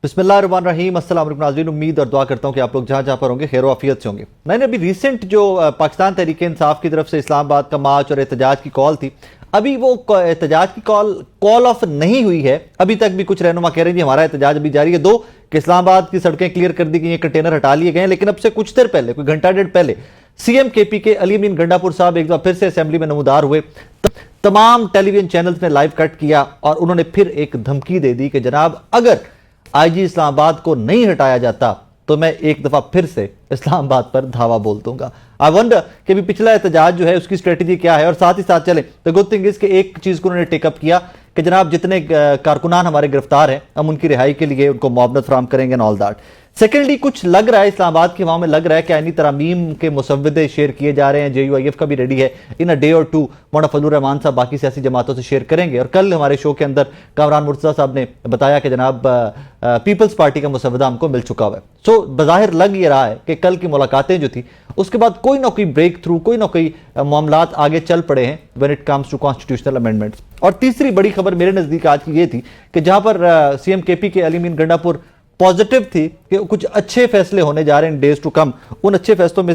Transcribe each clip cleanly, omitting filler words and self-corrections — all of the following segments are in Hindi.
बिस्मिल्लाहिर्रहमानिर्रहीम। अस्सलाम वालेकुम नाज़रीन, उम्मीद और दुआ करता हूँ कि आप लोग जहाँ जहाँ पर होंगे खैर आफियत से होंगे। मैंने अभी रिसेंट जो पाकिस्तान तहरीक इंसाफ की तरफ से इस्लामाबाद का मार्च और एहतजाज की कॉल थी, अभी वो एहतजाज की कॉल ऑफ नहीं हुई है। अभी तक भी कुछ रहनुमा कह रहे हैं हमारा एहतजाज अभी जारी है। दो कि इस्लामाबाद की सड़कें क्लियर कर दी गई हैं, कंटेनर हटा लिए गए हैं, लेकिन अब से कुछ देर पहले, कोई घंटा डेढ़ पहले, सीएम केपी के अली अमीन गंडापुर साहब एक बार फिर से असेंबली में नमूदार हुए। तमाम टेलीविजन चैनल्स ने लाइव कट किया और उन्होंने फिर एक धमकी दे दी कि जनाब अगर आईजी इस्लामाबाद को नहीं हटाया जाता तो मैं एक दफा फिर से इस्लामाबाद पर धावा बोल दूंगा। आई वंडर कि भी पिछला एहतजाज जो है उसकी स्ट्रेटेजी क्या है। और साथ ही साथ चले तो गुड थिंग इज कि एक चीज को उन्होंने टेकअप किया कि जनाब जितने कारकुनान हमारे गिरफ्तार हैं हम उनकी रिहाई के लिए उनको मुआवनत फराहम करेंगे एंड ऑल दैट। सेकेंडली, कुछ लग रहा है इस्लामाबाद की हवा में लग रहा है कि आईनी तरामीम के मुसव्वदे शेयर किए जा रहे हैं। JUIF का भी रेडी है। इन अ डे और टू मौलाना फजलुर रहमान साहब बाकी सियासी जमातों से शेयर करेंगे। और कल हमारे शो के अंदर कामरान मुर्तज़ा साहब ने बताया कि जनाब पीपल्स पार्टी का मुसव्वदा हमको मिल चुका हुआ है। सो बज़ाहिर लग ये रहा है कि कल की मुलाकातें जो थी उसके बाद कोई ना कोई ब्रेक थ्रू, कोई ना कोई मामलात आगे चल पड़े हैं when it comes to constitutional amendments. और तीसरी बड़ी खबर मेरे नज़दीक आज की ये थी कि जहां पर सीएम केपी के अली अमीन गंडापुर पॉजिटिव थी कि कुछ अच्छे फैसले होने जा रहे हैं डेज टू कम, उन अच्छे फैसलों में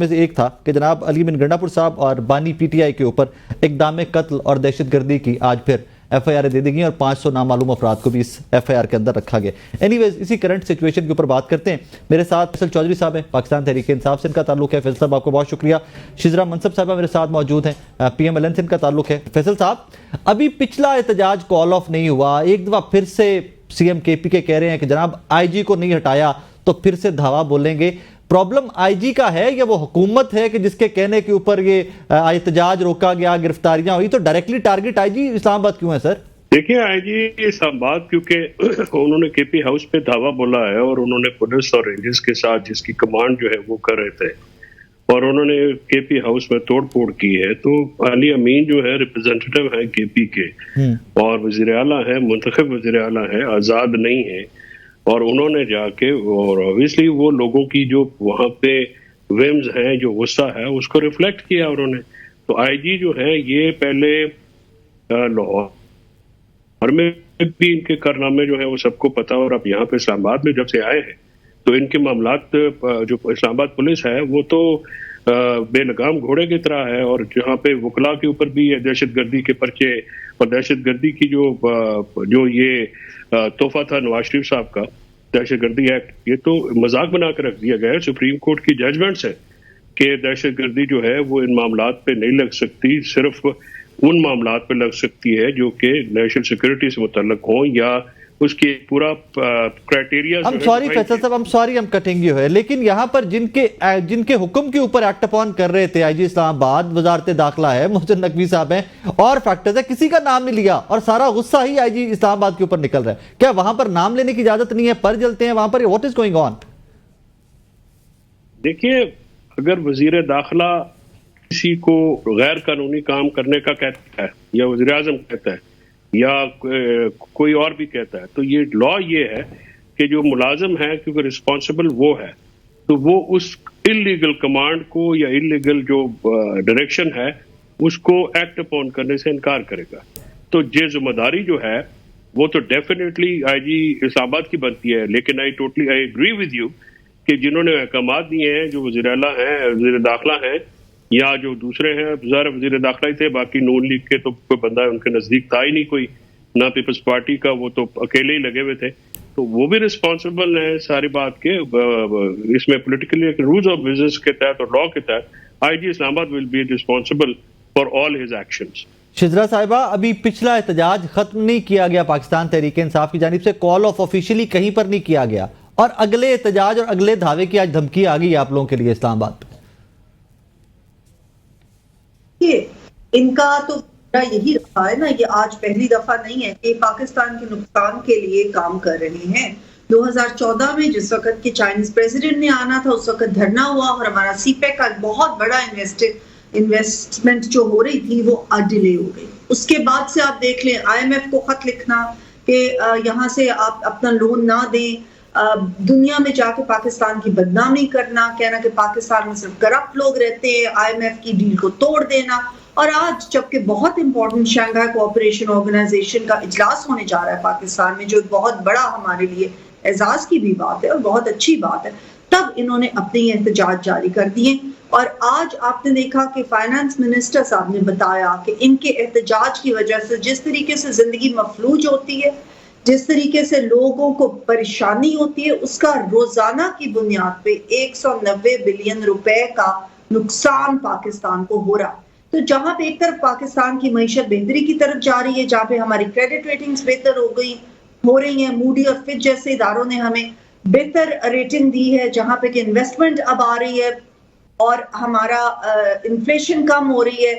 से एक था कि जनाब अली अमीन गंडापुर साहब और बानी PTI के ऊपर इक़दाम कत्ल और दहशतगर्दी की आज फिर FIR दे दी गई और 500 नामालूम अफराद को भी इस FIR के अंदर रखा गया। एनीवेज, इसी करंट सिचुएशन के ऊपर बात करते हैं। मेरे साथ फैसल चौधरी साहब हैं, पाकिस्तान तहरीक इंसाफ से इनका ताल्लुक है। फैसल साहब आपको बहुत शुक्रिया। शिजरा मनसब साहब मेरे साथ मौजूद हैं, PMLN से इनका ताल्लुक है। फैसल साहब, अभी पिछला एहतजाज कॉल ऑफ नहीं हुआ, एक दफा फिर से सीएम केपी के कह रहे हैं कि जनाब IG को नहीं हटाया तो फिर से धावा बोलेंगे। प्रॉब्लम IG का है या वो हुकूमत है कि जिसके कहने के ऊपर ये एहतजाज रोका गया, गिरफ्तारियां हुई? तो डायरेक्टली टारगेट IG इस्लामाबाद क्यों है सर? देखिए, IG इस्लामाबाद क्योंकि उन्होंने KP हाउस पे धावा बोला है और उन्होंने पुलिस और रेंजर्स के साथ जिसकी कमांड जो है वो कर रहे थे और उन्होंने KP हाउस में तोड़ फोड़ की है। तो अली अमीन जो है रिप्रेजेंटेटिव है KP के और वज़ीर आला है, मुंतखब वज़ीर आला है, आज़ाद नहीं है। और उन्होंने जाके और ऑब्वियसली वो लोगों की जो वहाँ पे विम्स हैं, जो गुस्सा है, उसको रिफ्लेक्ट किया उन्होंने। तो IG जो है ये पहले लाहौर में भी इनके कारनामे जो है वो सबको पता, और अब यहाँ पे इस्लामाबाद में जब से आए हैं तो इनके मामलात जो इस्लामाबाद पुलिस है वो तो बेलगाम घोड़े की तरह है। और जहाँ पे वकला के ऊपर भी दहशतगर्दी के पर्चे और दहशतगर्दी की जो ये तोहफा था नवाज शरीफ साहब का दहशतगर्दी एक्ट, ये तो मजाक बना कर रख दिया गया है। सुप्रीम कोर्ट की जजमेंट्स है कि दहशतगर्दी जो है वो इन मामलात पे नहीं लग सकती, सिर्फ उन मामलात पे लग सकती है जो कि नेशनल सिक्योरिटी से मुतल्लक हों या उसकी पूरा क्राइटेरिया। I'm sorry फैसल साहब, I'm sorry I'm cutting you है, लेकिन यहाँ पर जिनके हुक्म के ऊपर एक्ट अपॉन कर रहे थे IG इस्लामाबाद, वजारत दाखिला है, मोहसिन नकवी साहब हैं और फैक्टर्स है, किसी का नाम नहीं लिया और सारा गुस्सा ही IG इस्लामाबाद के ऊपर निकल रहा है। क्या वहां पर नाम लेने की इजाजत नहीं है? पर जलते हैं वहां पर? What is going on? देखिए, अगर वजीर दाखिला किसी को गैर कानूनी काम करने का कहता है या वज़ीर आज़म कहता है या कोई और भी कहता है, तो ये लॉ ये है कि जो मुलाजिम है, क्योंकि रिस्पॉन्सिबल वो है, तो वो उस इलीगल कमांड को या इलीगल जो डायरेक्शन है उसको एक्ट अपॉन करने से इनकार करेगा। तो ये जिम्मेदारी जो है वो तो डेफिनेटली IG इस्लामाबाद की बनती है। लेकिन आई एग्री विद यू कि जिन्होंने अहकामात दिए हैं, जो वज़ीर आला हैं, वज़ीर दाखिला हैं या जो दूसरे हैं, वज़ीर दाखिला ही थे, बाकी नून लीग के तो कोई बंदा उनके नजदीक था ही नहीं, कोई ना पीपल्स पार्टी का, वो तो अकेले ही लगे हुए थे। तो वो भी रिस्पॉन्सिबल है सारी बात के। इसमें पॉलिटिकली रूल्स ऑफ बिजनेस के तहत और लॉ के तहत IG Islamabad will be responsible for all his actions. Shizra साहिबा, अभी पिछला एहतजाज खत्म नहीं किया गया पाकिस्तान तहरीक इंसाफ की जानिब से, कॉल ऑफ ऑफिशियली कहीं पर नहीं किया गया और अगले एहतजाज और अगले धावे की आज धमकी आ गई आप लोगों के लिए इस्लामाबाद पे। इनका तो यही रहा है ना, ये आज पहली दफा नहीं है कि पाकिस्तान के नुकसान के लिए काम कर रहे हैं। 2014 में जिस वक्त के चाइनीज प्रेसिडेंट ने आना था उस वक्त धरना हुआ और हमारा CPEC का बहुत बड़ा इन्वेस्टमेंट जो हो रही थी वो डिले हो गई। उसके बाद से आप देख लें, IMF को खत लिखना कि यहाँ से आप अपना लोन ना दें, दुनिया में जाके पाकिस्तान की बदनामी करना, कहना कि पाकिस्तान में सिर्फ करप्ट लोग रहते हैं, IMF की डील को तोड़ देना। और आज जबकि बहुत इंपॉर्टेंट शंघाई कोऑपरेशन ऑर्गेनाइजेशन का इजलास होने जा रहा है पाकिस्तान में, जो बहुत बड़ा हमारे लिए एजाज की भी बात है और बहुत अच्छी बात है, तब इन्होंने अपने एहतजाज जारी कर दिए। और आज आपने देखा कि फाइनेंस मिनिस्टर साहब ने बताया कि इनके एहतजाज की वजह से जिस तरीके से जिंदगी मफलूज होती है, जिस तरीके से लोगों को परेशानी होती है, उसका रोजाना की बुनियाद पे 190 बिलियन रुपए का नुकसान पाकिस्तान को हो रहा। तो जहां पे एक तरफ पाकिस्तान की मईशत बेहतरी की तरफ जा रही है, जहां पे हमारी क्रेडिट रेटिंग्स बेहतर हो रही हैं, मूडी और फिच जैसे इदारों ने हमें बेहतर रेटिंग दी है, जहां पे कि इन्वेस्टमेंट अब आ रही है और हमारा इन्फ्लेशन कम हो रही है,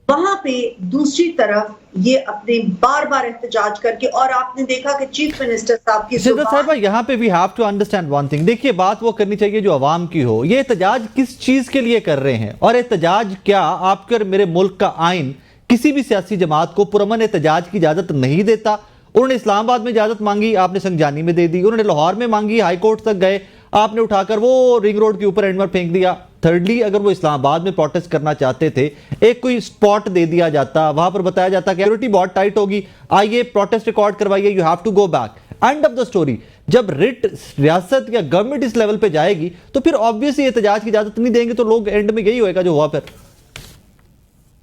वहां पे दूसरी तरफ ये अपने बार बार एहतजाज करके, और आपने देखा कि चीफ मिनिस्टर साहब की साहब यहाँ पे we have to understand one thing. देखिए, बात वो करनी चाहिए जो अवाम की हो। ये एहतजाज किस चीज के लिए कर रहे हैं, और एहतजाज क्या आपके और मेरे मुल्क का आइन किसी भी सियासी जमात को पुरअमन एहतजाज की इजाजत नहीं देता। उन्होंने इस्लामाबाद में इजाजत मांगी, आपने संगजानी में दे दी। उन्होंने लाहौर में मांगी, हाईकोर्ट तक गए, आपने उठाकर वो रिंग रोड के ऊपर एंड में फेंक दिया। थर्डली, अगर वो इस्लामाबाद में प्रोटेस्ट करना चाहते थे, एक कोई स्पॉट दे दिया जाता, वहां पर बताया जाता कि सिक्योरिटी बहुत टाइट होगी, आइए प्रोटेस्ट रिकॉर्ड करवाइए, you have to go back, end of the story. जब रिट रियासत या गवर्नमेंट इस लेवल पे जाएगी तो फिर ऑब्वियसली एहतजाज की इजाजत नहीं देंगे, तो लोग एंड में यही होएगा जो हुआ। फिर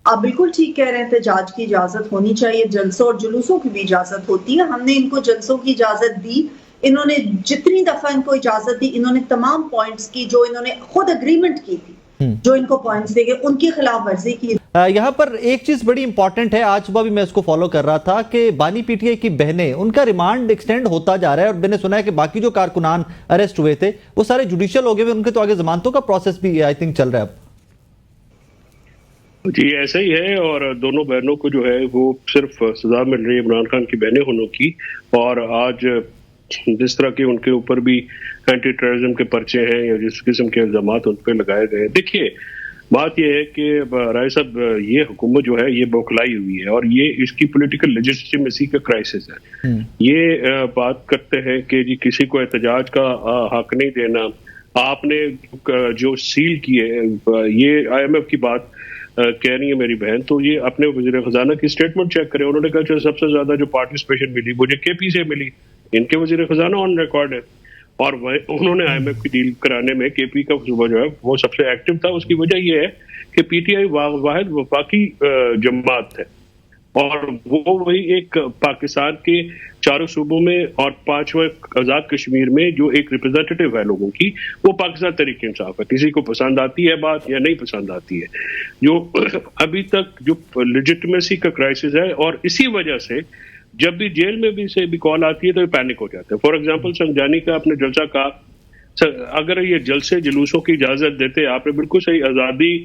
आप बिल्कुल ठीक कह रहे हैं, एहतजाज की इजाजत होनी चाहिए, जलसों और जुलूसों की भी इजाजत होती है। हमने इनको जलसों की इजाजत दी, इन्होंने जितनी दफा इनको इजाजत दी, इन्होंने तमाम पॉइंट्स की जो इन्होंने खुद एग्रीमेंट की थी, जो इनको पॉइंट्स देंगे, उनकी खिलाफ वर्जी की। यहाँ पर एक चीज बड़ी इंपॉर्टेंट है, आज सुबह भी मैं इसको फॉलो कर रहा था कि बानी पीटीआई की बहनें, उनका रिमांड एक्सटेंड होता जा रहा है, और मैंने सुना है कि बाकी जो कारकुनान अरेस्ट हुए थे वो सारे जुडिशियल हो गए, उनके तो आगे जमानतों का प्रोसेस भी आई थिंक चल रहा है अब। जी ऐसा ही है, और दोनों बहनों को जो है वो सिर्फ सजा मिल रही है इमरान खान की बहनें होने की, और आज जिस तरह के उनके ऊपर भी एंटी टेररिज्म के पर्चे हैं या जिस किस्म के इल्जाम उन पर लगाए गए हैं। देखिए, बात यह है कि राय साहब, ये हुकूमत जो है ये बौखलाई हुई है, और ये इसकी पॉलिटिकल लेजिटिमेसी का क्राइसिस है। ये बात करते हैं कि जी किसी को एहतजाज का हक नहीं देना, आपने जो सील किए, ये IMF की बात कह रही है मेरी बहन, तो ये अपने वज़ीर खजाना की स्टेटमेंट चेक करें। उन्होंने कहा सबसे ज्यादा जो पार्टिसिपेशन मिली मुझे KP से मिली, इनके वज़ीर खजाना ऑन रिकॉर्ड है, और उन्होंने IMF की डील कराने में KP का सूबा जो है वो सबसे एक्टिव था। उसकी वजह यह है कि PTI वाहिद वफाकी जमात है, और वो वही एक पाकिस्तान के 4 सूबों में और 5वें आजाद कश्मीर में जो एक रिप्रेजेंटेटिव है लोगों की, वो पाकिस्तान तहरीक इंसाफ है। किसी को पसंद आती है बात या नहीं पसंद आती है, जो अभी तक जो लेजिटिमेसी का क्राइसिस है, और इसी वजह से जब भी जेल में भी से भी कॉल आती है तो ये पैनिक हो जाते हैं। फॉर एग्जाम्पल, संगजानी का अपने जलसा का, अगर ये जलसे जुलूसों की इजाजत देते, आपने बिल्कुल सही, आजादी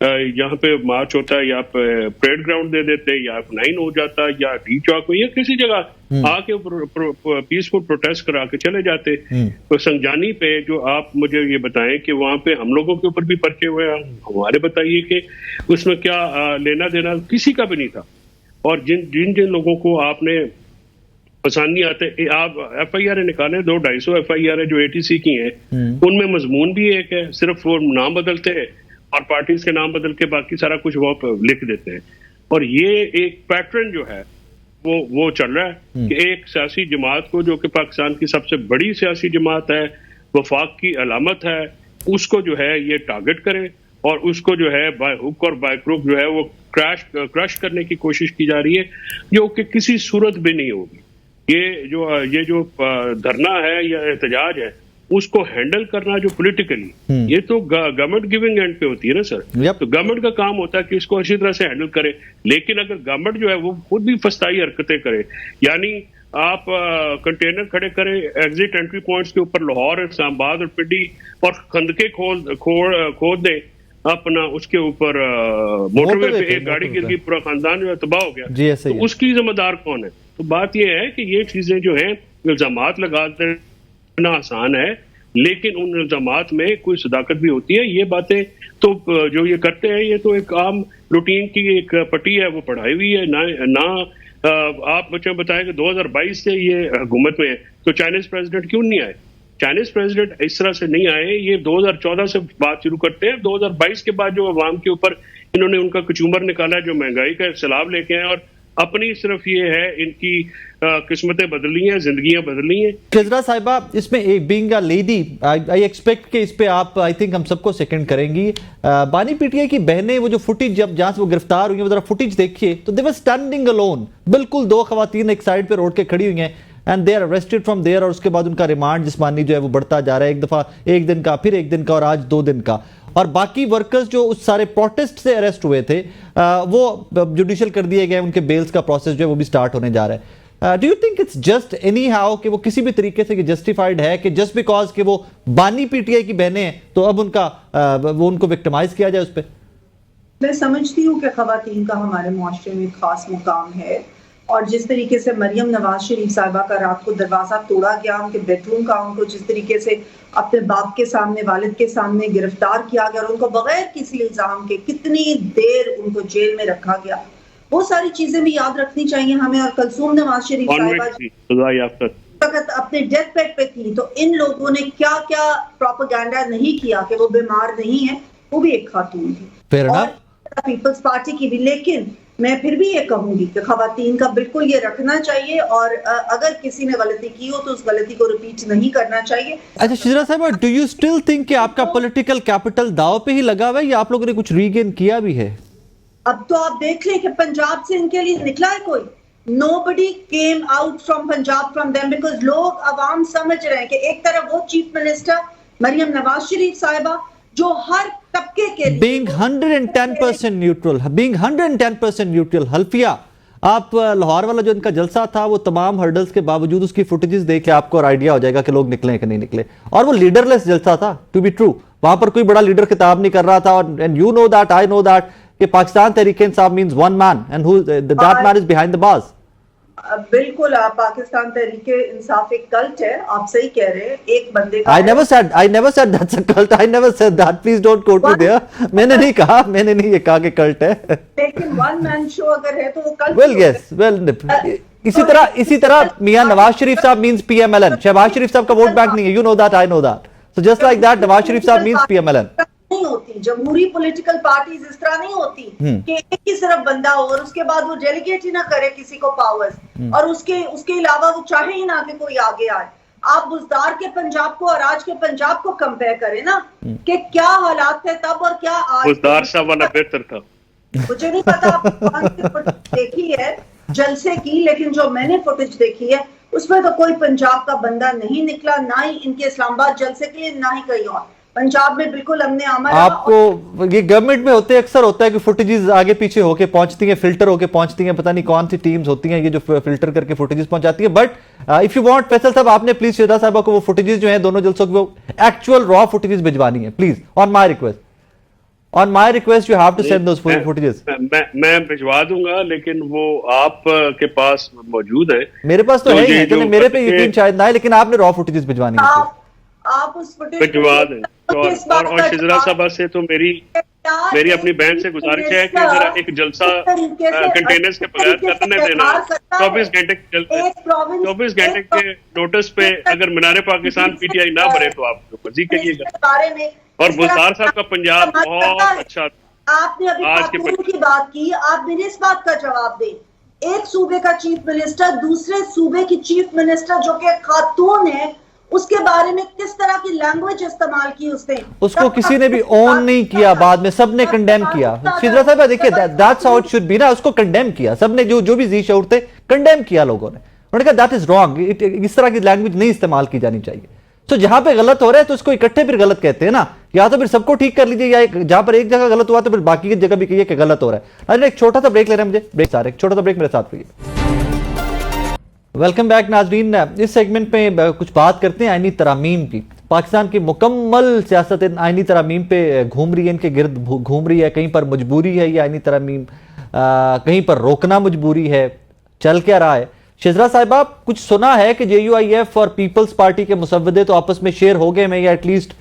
यहाँ पे मार्च होता है या परेड ग्राउंड दे देते, या 9 हो जाता, या डी चौक में, या किसी जगह आके पीसफुल प्रोटेस्ट करा के चले जाते। तो संगजानी पे जो आप मुझे ये बताएं कि वहां पे हम लोगों के ऊपर भी पर्चे हुए हैं, हमारे बताइए कि उसमें क्या लेना देना किसी का भी नहीं था। और जिन लोगों को आपने पसंद नहीं आते, आप FIR निकालें, 200-250 FIR जो ATC की हैं, उनमें मजमून भी एक है, सिर्फ वो नाम बदलते हैं और पार्टीज के नाम बदल के बाकी सारा कुछ वो लिख देते हैं। और ये एक पैटर्न जो है वो चल रहा है कि एक सियासी जमात को, जो कि पाकिस्तान की सबसे बड़ी सियासी जमात है, वफाक की अलामत है, उसको जो है ये टारगेट करे, और उसको जो है बाय हुक और बाय क्रुक जो है वो क्रश करने की कोशिश की जा रही है, जो कि किसी सूरत भी नहीं होगी। ये जो धरना है या एहतजाज है, उसको हैंडल करना जो पॉलिटिकली, ये तो गवर्नमेंट गिविंग एंड पे होती है ना सर। तो गवर्नमेंट का काम होता है कि इसको अच्छी तरह से हैंडल करे, लेकिन अगर गवर्नमेंट जो है वो खुद भी फस्ताई हरकतें करे, यानी आप कंटेनर खड़े करें एग्जिट एंट्री पॉइंट्स के ऊपर, लाहौर, इस्लामाबाद और पिंडी, और खंदके खोद दें अपना, उसके ऊपर मोटरवे पे एक गाड़ी गिर गई, पूरा खानदान जो है तबाह हो गया, तो उसकी जिम्मेदार कौन है? तो बात यह है कि ये चीजें जो है, इल्जामात लगाते ना आसान है, लेकिन उन इल्जामात में कोई सदाकत भी होती है। ये बातें तो जो ये करते हैं, ये तो एक आम रूटीन की एक पट्टी है, वो पढ़ाई हुई है ना। आप मुझे बताएं कि 2022 से ये हुकूमत में है, तो चाइनीज प्रेसिडेंट क्यों नहीं आए? चाइनीज प्रेसिडेंट इस तरह से नहीं आए, ये 2014 से बात शुरू करते हैं। 2022 के बाद जो अवाम के ऊपर इन्होंने उनका कचूमर निकाला, जो महंगाई का सैलाब लेके आए, और अपनी सिर्फ ये है इनकी किस्मतें बदली हैं, जिंदगियां बदली हैं। शेजरा साहिबा, इसमें एक being a lady I expect कि इस पे आप आई थिंक हम सबको सेकंड करेंगी। बानी पीटीआई की बहनें, वो जो फुटेज जब जहां से वो गिरफ्तार हुई है, वो जरा फुटेज देखिए तो दे वर स्टैंडिंग अलोन, बिल्कुल दो खवातीन एक साइड पे रोड के खड़ी हुई हैं and they are arrested from there, और उसके बाद उनका रिमांड जिस्मानी जो है वो बढ़ता जा रहा है, एक दफा 1 दिन का, फिर 1 दिन का, और आज 2 दिन का। और बाकी वर्कर्स जो उस सारे प्रोटेस्ट से अरेस्ट हुए थे वो जुडिशियल कर दिए गए, उनके बेल्स का प्रोसेस जो है वो भी स्टार्ट होने जा रहा है। Do you think it's just any how कि वो किसी भी तरीके से जस्टिफाइड है कि जस्ट बिकॉज कि वो बानी पीटीआई की बहनें हैं तो अब वो उनको विक्टिमाइज किया जाए उस पर? मैं समझती हूँ कि खवातीन का हमारे मुआशरे में खास मुकाम है, और जिस तरीके से मरियम नवाज शरीफ साहिबा का रात को दरवाजा तोड़ा गया, उनके बेडरूम का, उनको जिस तरीके से अपने बाप के सामने, वालिद के सामने गिरफ्तार किया गया और उनको बगैर किसी इल्जाम के कितनी देर उनको जेल में रखा गया, वो सारी चीजें भी याद रखनी चाहिए हमें। और कलसूम नवाज शरीफ साहिबा वक्त अपने डेथ बेड पे थी, तो इन लोगों ने क्या क्या प्रोपेगेंडा नहीं किया कि वो बीमार नहीं है, वो भी एक खातून थी, और पीपल्स पार्टी की भी। लेकिन मैं फिर भी ये कहूंगी कि खवातीन का बिल्कुल ये रखना चाहिए, और अगर किसी ने गलती की हो तो उस गलती को रिपीट नहीं करना चाहिए। अच्छा शेजरा साहब, डू यू स्टिल थिंक कि आपका पॉलिटिकल कैपिटल दाव पे ही लगा हुआ है या आप लोगों ने कुछ रीगेन किया भी है? अब तो आप देख लें कि पंजाब से इनके लिए निकला है कोई? Nobody came out from Punjab from them, because लोग अवाम समझ रहे हैं कि एक तरफ वो चीफ मिनिस्टर मरियम नवाज शरीफ साहिबा जो हर तबके के लिए being 110% न्यूट्रल, being 110% न्यूट्रल। हल्फिया, आप लाहौर वाला जो इनका जलसा था, वो तमाम हर्डल्स के बावजूद उसकी फुटेजेस देख के आपको और आइडिया हो जाएगा कि लोग निकले कि नहीं निकले, और वो लीडरलेस जलसा था, टू बी ट्रू। वहां पर कोई बड़ा लीडर खिताब नहीं कर रहा था, और and you know that, I know that, कि Pakistan Tehreek Insaf means one man and who that man is behind the bars. बिल्कुल, आप पाकिस्तान तहरीक इंसाफ एक कल्ट है, आप सही कह रहे हैं, एक बंदे का। I never said that's a cult. I never said that. Please don't quote me there. मैंने नहीं कहा, मैंने नहीं ये कहा कि कल्ट है। लेकिन वन मैन शो अगर है तो वो कल्ट। Well, yes, well, इसी तरह मियां नवाज शरीफ साहब means PMLN। शहबाज शरीफ साहब का वोट बैंक नहीं है, you know that, I know that. So just like that, Nawaz Sharif साहब means PMLN। नहीं होती जमहूरी पॉलिटिकल पार्टीज इस तरह नहीं होती कि एक ही सिर्फ बंदा हो और उसके बाद वो डेलीगेट ही ना करे किसी को पावर्स, और उसके अलावा वो चाहे ही ना कि कोई आगे आए। आप बुजदार के पंजाब को और आज के पंजाब को कंपेयर करें ना, कि क्या हालात थे तब और क्या आज। बुजदार साहब वाला बेहतर था। मुझे नहीं पता आपने फुटेज देखी है जलसे की, लेकिन जो मैंने फुटेज देखी है उसमें तो कोई पंजाब का बंदा नहीं निकला, ना ही इनके इस्लामाबाद जलसे के लिए, ना ही कहीं और। पंजाब में बिल्कुल हमने आपको ये गवर्नमेंट में अक्सर होता है कि फुटेजेस आगे पीछे होके पहुंचती हैं, फिल्टर होके पहुंचती हैं, पता नहीं कौन सी टीम्स होती हैं ये जो फिल्टर करके फुटेजेस पहुंचाती है। But if you want, Faisal साहब, आपने प्लीज शेजरा साहब को वो फुटेजेस जो हैं दोनों जलसों की वो एक्चुअल रॉ फुटेजेस भिजवानी है, please, on my request you have to send those footages. मैं भिजवा दूंगा, लेकिन वो आप के पास मौजूद है। मेरे पास तो है ही, तो मेरे पे यकीन शायद ना है, लेकिन आपने रॉ फुटेजेस भिजवानी है। आप उस भिजवा दें। और शेजरा साहबा से तो मेरी अपनी बहन से गुजारिश है कि जरा एक जलसा कंटेनर्स के बगैर करने देना। 24 घंटे के नोटिस पे अगर मीनार पाकिस्तान पीटीआई ना भरे तो आप मर्जी करिएगा। और बुजदार साहब का पंजाब बहुत अच्छा। आपने अभी खातून की बात की, आप मेरे इस बात का जवाब दें। एक सूबे का चीफ मिनिस्टर दूसरे सूबे की चीफ मिनिस्टर जो कि खातून है, उसके बारे में किस तरह की लैंग्वेज इस्तेमाल की उसने, उसको किसी ने भी ऑन नहीं किया, बाद में सबने कंडेम किया। शेजरा साहब देखिए, that's how it should be ना, उसको कंडेम किया सबने, जो भी जी शऊर थे कंडेम किया लोगों ने, उन्होंने कहा दैट इज रॉन्ग, इस तरह की लैंग्वेज नहीं इस्तेमाल की जानी चाहिए। तो जहां पे गलत हो रहा है तो उसको इकट्ठे फिर गलत कहते हैं ना, या तो फिर सबको ठीक कर लीजिए, या जहां पर एक जगह गलत हुआ तो फिर बाकी की जगह भी कहिए कि गलत हो रहा है। अरे एक छोटा सा ब्रेक ले रहे हैं, मुझे ब्रेक सारे, एक छोटा सा ब्रेक मेरे साथ रहिए। वेलकम बैक नाजरीन। इस सेगमेंट में कुछ बात करते हैं आईनी तरामीम की। पाकिस्तान की मुकम्मल सियासत आईनी तरामीम पे घूम रही है, इनके गिर्द घूम रही है। कहीं पर मजबूरी है ये आईनी तरामीम, कहीं पर रोकना मजबूरी है, चल क्या रहा है। शेजरा साहिबा, कुछ सुना है कि JUIF और पीपल्स पार्टी के मुसव्वदे तो आपस में शेयर हो गए हैं, या एटलीस्ट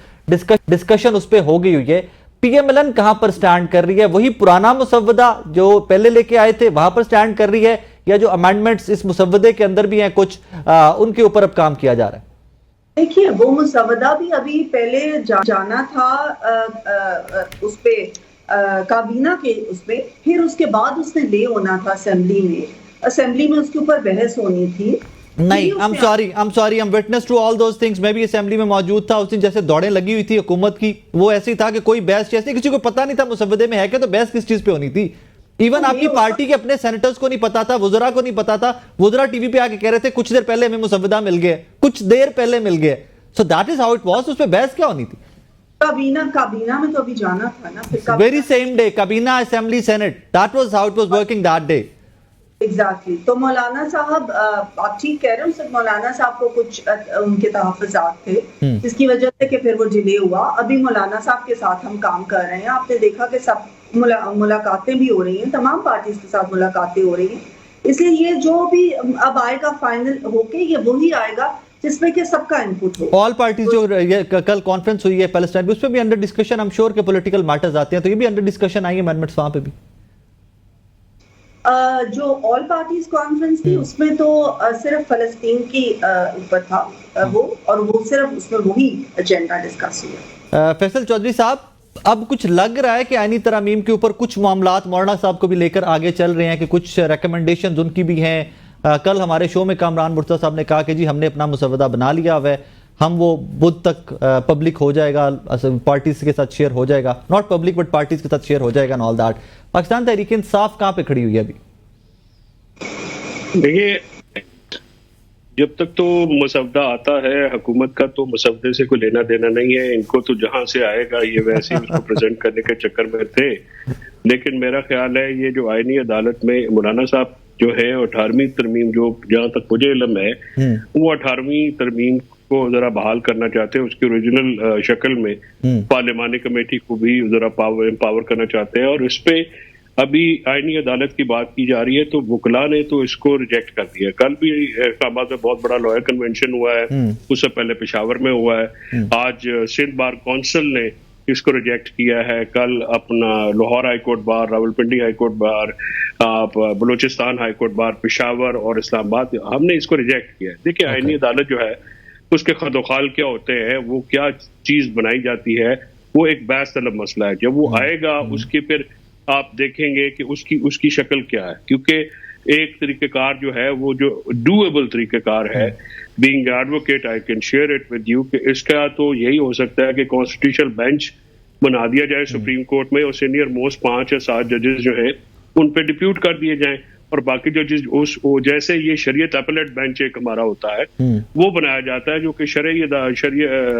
डिस्कशन उस पर हो गई हुई है। PMLN कहां पर स्टैंड कर रही है? वही पुराना मुसव्वदा जो पहले लेके आए थे वहां पर स्टैंड कर रही है, या जो अमेंडमेंट्स इस मुसव्वदे के अंदर भी हैं कुछ उनके ऊपर अब काम किया जा रहा है? देखिए, वो मुसव्वदा भी अभी पहले जाना था उस पे काबीना के उसपे, फिर उसके बाद उसने ले होना था असेंबली में। असेंबली में उसके ऊपर बहस होनी थी। नहीं, I am sorry, I am witness to all those things. मैं भी असेंबली में मौजूद था उस दिन, जैसे दौड़ें लगी हुई थी हुकूमत की, वो ऐसी था कि कोई बहस जैसे किसी को पता नहीं था मुसव्वदे में है क्या, तो बहस किस चीज पे होनी थी। इवन आपकी पार्टी के अपने सेनेटर्स को नहीं पता था, वुजरा को नहीं पता था। वुजरा टीवी पे आके कह रहे थे कुछ देर पहले हमें मुसव्वदा मिल गया, कुछ देर पहले मिल गया। So that is how it was. उस पे बहस क्या होनी थी? काबीना में तो अभी जाना था ना, फिर वेरी सेम डे काबीना, assembly, senate, that was how it was working that day. Exactly. तो मौलाना साहब, आप ठीक कह रहे हो, सिर्फ मौलाना साहब को कुछ उनके तहफ़्फ़ुज़ात थे जिसकी वजह से कि फिर वो डिले हुआ। अभी मौलाना साहब के साथ हम काम कर रहे हैं। आपने देखा कि सब मुलाकातें भी हो रही हैं, तमाम पार्टीज के साथ मुलाकातें हो रही हैं। इसलिए ये जो भी अब आएगा फाइनल होके, ये वही आएगा जिसमें कि सबका इनपुट हो। ऑल पार्टीज जो कल कॉन्फ्रेंस हुई है पैलेस्टाइन में, उसमें भी under discussion, I am sure के पॉलिटिकल मैटर्स आते हैं, तो ये भी अंडर डिस्कशन आई अमेंडमेंट्स वहां पे भी। जो ऑल पार्टीज कॉन्फ्रेंस थी उसमें तो सिर्फ फलस्तीन की ऊपर था वो, और वो सिर्फ उसमें वही एजेंडा डिस्कस हुआ। फैसल चौधरी साहब, अब कुछ लग रहा है कि आईनी तरमीम के ऊपर कुछ मामलात मौलाना साहब को भी लेकर आगे चल रहे हैं, कि कुछ रिकमेंडेशंस उनकी भी हैं। कल हमारे शो में कामरान मुर्तज़ा साहब ने कहा कि जी हमने अपना मुसव्वदा बना लिया हुआ है, हम वो बुध तक पब्लिक हो जाएगा, पार्टीज के साथ शेयर हो जाएगा, नॉट पब्लिक बट पार्टीज के साथ शेयर हो जाएगा, ऑल दैट। पाकिस्तान तहरीक इंसाफ कहां पे खड़ी हुई है अभी? देखिए, जब तक तो मुसव्वदा आता है हुकूमत का, तो मुसव्वदे से कोई लेना देना नहीं है इनको, तो जहां से आएगा ये वैसे ही उसको प्रेजेंट करने के चक्कर में थे। लेकिन मेरा ख्याल है ये जो आईनी अदालत में मौलाना साहब जो है 18वीं तरमीम, जो जहां तक मुझे इल्म है वो 18वीं तरमीम को जरा बहाल करना चाहते हैं, उसकी ओरिजिनल शक्ल में पार्लिमानी कमेटी को भी जरा पावर करना चाहते हैं। और इस पे अभी आईनी अदालत की बात की जा रही है, तो वकला ने तो इसको रिजेक्ट कर दिया। कल भी इस्लामाबाद में बहुत बड़ा लॉयर कन्वेंशन हुआ है, उससे पहले पेशावर में हुआ है, आज सिंध बार काउंसिल ने इसको रिजेक्ट किया है। कल अपना Lahore high court bar, Rawalpindi high court bar, Balochistan high court bar, Peshawar और इस्लामाबाद, हमने इसको रिजेक्ट किया है। देखिए, आईनी अदालत जो है उसके खदोखाल क्या होते हैं, वो क्या चीज बनाई जाती है, वो एक बहस तलब मसला है। जब वो आएगा उसके फिर आप देखेंगे कि उसकी शक्ल क्या है, क्योंकि एक तरीकेकार जो है वो जो डूएबल तरीकेकार है, being advocate I can share it with you, कि इसका तो यही हो सकता है कि कॉन्स्टिट्यूशनल बेंच बना दिया जाए सुप्रीम कोर्ट में, और सीनियर मोस्ट 5 या 7 जजेस जो हैं उन पे डिप्यूट कर दिए जाएं, और बाकी जजेस जैसे ये शरीयत अपीलेट बेंच एक हमारा होता है वो बनाया जाता है, जो कि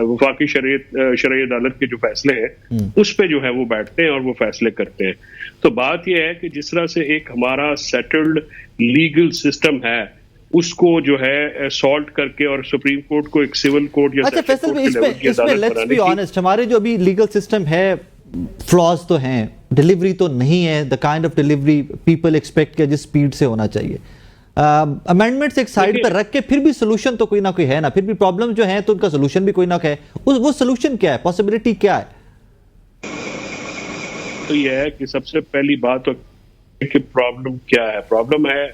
वफाकी शरई अदालत के जो फैसले हैं उस पे जो है वो बैठते हैं और वो फैसले करते हैं। तो बात यह है कि जिस तरह से एक हमारा सेटल्ड लीगल सिस्टम है उसको जो है सॉल्ट करके और सुप्रीम कोर्ट को एक सिविल कोर्ट या अच्छा फैसल, इसमें लेट्स बी ऑनेस्ट, हमारे जो अभी लीगल सिस्टम है फ्लॉज तो हैं, डिलीवरी तो नहीं है the kind of delivery people expect के जिस स्पीड से होना चाहिए। अमेंडमेंट्स एक साइड पर रख के फिर भी सोल्यूशन तो कोई ना कोई है ना, फिर भी प्रॉब्लम जो है तो उनका सोल्यूशन भी कोई ना कोई है। वो सोल्यूशन क्या है, पॉसिबिलिटी क्या है? तो यह है कि सबसे पहली बात तो कि प्रॉब्लम क्या है। प्रॉब्लम है,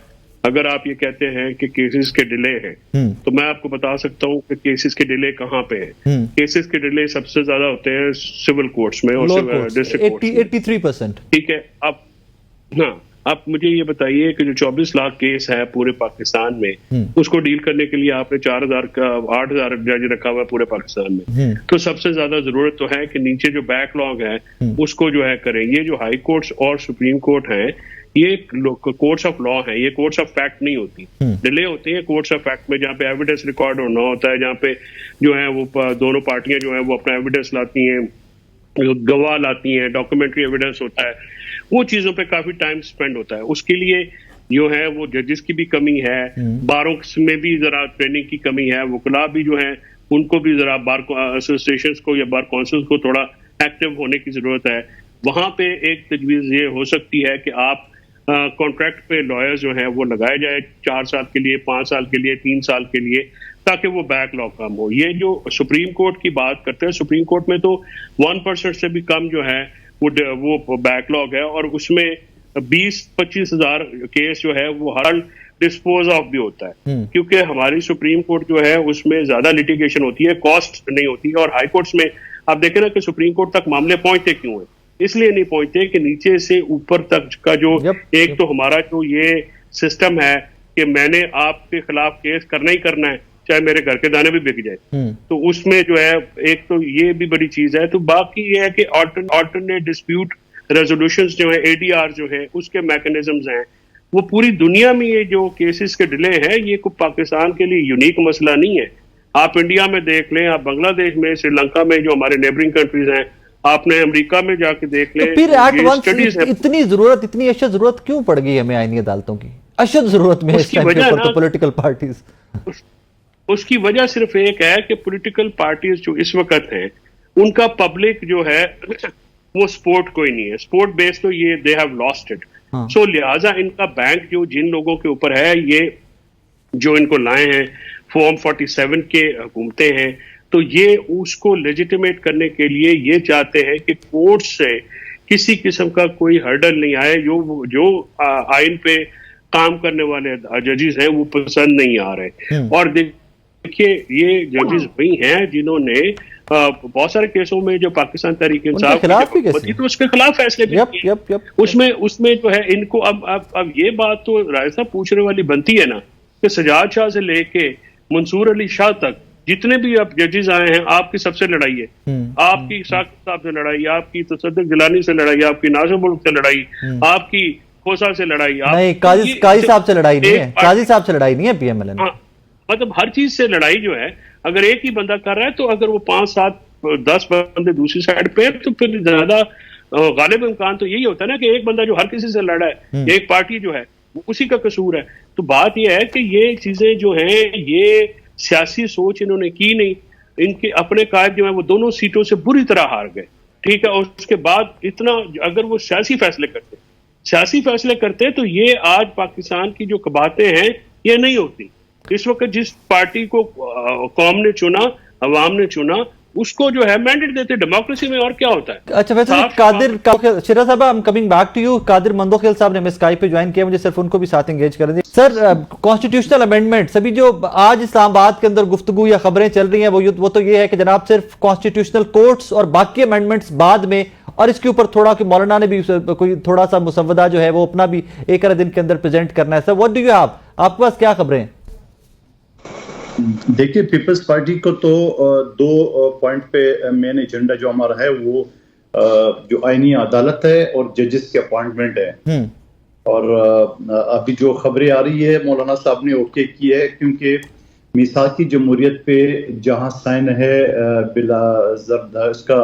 अगर आप ये कहते हैं कि केसेस के डिले हैं, तो मैं आपको बता सकता हूँ कि केसेस के डिले कहाँ पे हैं। केसेस के डिले सबसे ज्यादा होते हैं सिविल कोर्ट्स में और डिस्ट्रिक्ट कोर्ट्स में, 83%। ठीक है, अब आप मुझे ये बताइए कि जो 24 लाख केस है पूरे पाकिस्तान में, उसको डील करने के लिए आपने 8,000 जज रखा हुआ है पूरे पाकिस्तान में, तो सबसे ज्यादा जरूरत तो है कि नीचे जो बैकलॉग है उसको जो है करें। ये जो हाई कोर्ट्स और सुप्रीम कोर्ट हैं, ये कोर्ट्स ऑफ लॉ है, ये कोर्ट्स ऑफ फैक्ट नहीं होती। डिले होती है कोर्ट्स ऑफ फैक्ट में, जहाँ पे एविडेंस रिकॉर्ड होना होता है, जहाँ पे जो है वो दोनों पार्टियां जो है वो अपना एविडेंस लाती हैं, गवाह लाती हैं, डॉक्यूमेंट्री एविडेंस होता है, वो चीजों पे काफी टाइम स्पेंड होता है। उसके लिए जो है वो जजेस की भी कमी है, बारों में भी जरा ट्रेनिंग की कमी है, वकला भी जो है उनको भी जरा बार एसोसिएशन को या बार काउंसिल को थोड़ा एक्टिव होने की जरूरत है। वहां पे एक तजवीज ये हो सकती है कि आप कॉन्ट्रैक्ट पे लॉयर जो है वो लगाए जाए 4 साल के लिए, 5 साल के लिए, 3 साल के लिए, ताकि वो बैकलॉग कम हो। ये जो सुप्रीम कोर्ट की बात करते हैं, सुप्रीम कोर्ट में तो 1% से भी कम जो है वो बैकलॉग है, और उसमें 20-25 हजार केस जो है वो हर डिस्पोज ऑफ भी होता है, क्योंकि हमारी सुप्रीम कोर्ट जो है उसमें ज्यादा लिटिगेशन होती है, कॉस्ट नहीं होती है। और हाई कोर्ट्स में आप देखें ना कि सुप्रीम कोर्ट तक मामले पहुंचते क्यों है, इसलिए नहीं पहुंचते कि नीचे से ऊपर तक का जो एक तो हमारा जो ये सिस्टम है कि मैंने आपके खिलाफ केस करना ही करना है, चाहे मेरे घर के दाने भी बिक जाए। तो उसमें जो है एक तो ये भी बड़ी चीज है। तो बाकी ये है कि ऑल्टरनेट डिस्प्यूट रेजोल्यूशंस जो है, ADR जो है, उसके मैकेनिज्म्स हैं। वो पूरी दुनिया में ये जो केसेस के डिले हैं, ये कोई पाकिस्तान के लिए यूनिक मसला नहीं है। आप इंडिया में देख लें, आप बांग्लादेश में, श्रीलंका में, जो हमारे नेबरिंग कंट्रीज हैं, आपने अमेरिका में जाके देख लें। तो फिर एट वंस इतनी जरूरत, इतनी अशद जरूरत क्यों पड़ गई हमें आईनी अदालतों की? अशद जरूरत में इस टाइम पे तो पॉलिटिकल पार्टीज, उसकी वजह सिर्फ एक है कि पॉलिटिकल पार्टीज जो इस वक्त हैं, उनका पब्लिक जो है वो सपोर्ट कोई नहीं है। सपोर्ट बेस तो ये दे हैव लॉस्ट इट। सो लिहाजा इनका बैंक जो जिन लोगों के ऊपर है, ये जो इनको लाए हैं फॉर्म 47 के हुकूमतें हैं, तो ये उसको लेजिटिमेट करने के लिए ये चाहते हैं कि कोर्ट से किसी किस्म का कोई हर्डल नहीं आए। जो आइन पे काम करने वाले जजेस हैं वो पसंद नहीं आ रहे। और देखिए, ये जजेस वही हैं जिन्होंने बहुत सारे केसों में जो पाकिस्तान तहरीक इंसाफ तो उसके खिलाफ फैसले भी किए। उसमें जो है इनको अब ये बात तो राय साहब पूछने वाली बनती है ना कि सजाद शाह से लेके मंसूर अली शाह तक जितने भी अब जजेस आए हैं, आपकी सबसे लड़ाई है। आपकी साकिब साहब से लड़ाई, आपकी तसद्दुक जिलानी से लड़ाई, आपकी नाज़िम मुल्क से लड़ाई, आपकी खोसा से लड़ाई, नहीं काजी साहब से लड़ाई नहीं है, काजी साहब से लड़ाई नहीं है PMLN। मतलब हर चीज से लड़ाई जो है, अगर एक ही बंदा कर रहा है, तो अगर वो 5, 7, 10 बंदे दूसरी साइड पे, तो फिर ज्यादा गालिब इम्कान तो यही होता है ना कि एक बंदा जो हर किसी से लड़ा है, एक पार्टी जो है उसी का कसूर है। तो बात यह है कि ये चीजें जो हैं, ये सियासी सोच इन्होंने की नहीं। इनके अपने कायद जो है वो दोनों सीटों से बुरी तरह हार गए, ठीक है। और उसके बाद इतना अगर वो सियासी फैसले करते तो ये आज पाकिस्तान की जो कबातें हैं ये नहीं होती। इस वक्त जिस पार्टी को कौम ने चुना, अवाम ने चुना, उसको जो है मैंडेट देते। डेमोक्रेसी में और क्या होता है? अच्छा, वैसे कादिर शिरा साहब, I am coming back to you. Qadir Mandokhel साहब ने हमें स्काइप पे ज्वाइन किया, मुझे सिर्फ उनको भी साथ एंगेज कर दिया। सर, कॉन्स्टिट्यूशनल अमेंडमेंट सभी जो आज इस्लामाबाद के अंदर गुफ्तगू या खबरें चल रही हैं, वो तो ये है कि जनाब सिर्फ कॉन्स्टिट्यूशनल कोर्ट्स और बाकी अमेंडमेंट्स बाद में, और इसके ऊपर थोड़ा कि मौलाना ने भी कोई थोड़ा सा मुसव्वदा जो है वो अपना भी 1 दिन के अंदर प्रेजेंट करना है। Sir, what do you have, आपके पास क्या खबरें हैं? देखिए, पीपल्स पार्टी को तो 2 पॉइंट पे मेन एजेंडा जो हमारा है वो जो आईनी अदालत है और जजेस के अपॉइंटमेंट है। और अभी जो खबरें आ रही है, मौलाना साहब ने ओके की है, क्योंकि मिसाकी जमहूरियत पे जहां साइन है बिला इसका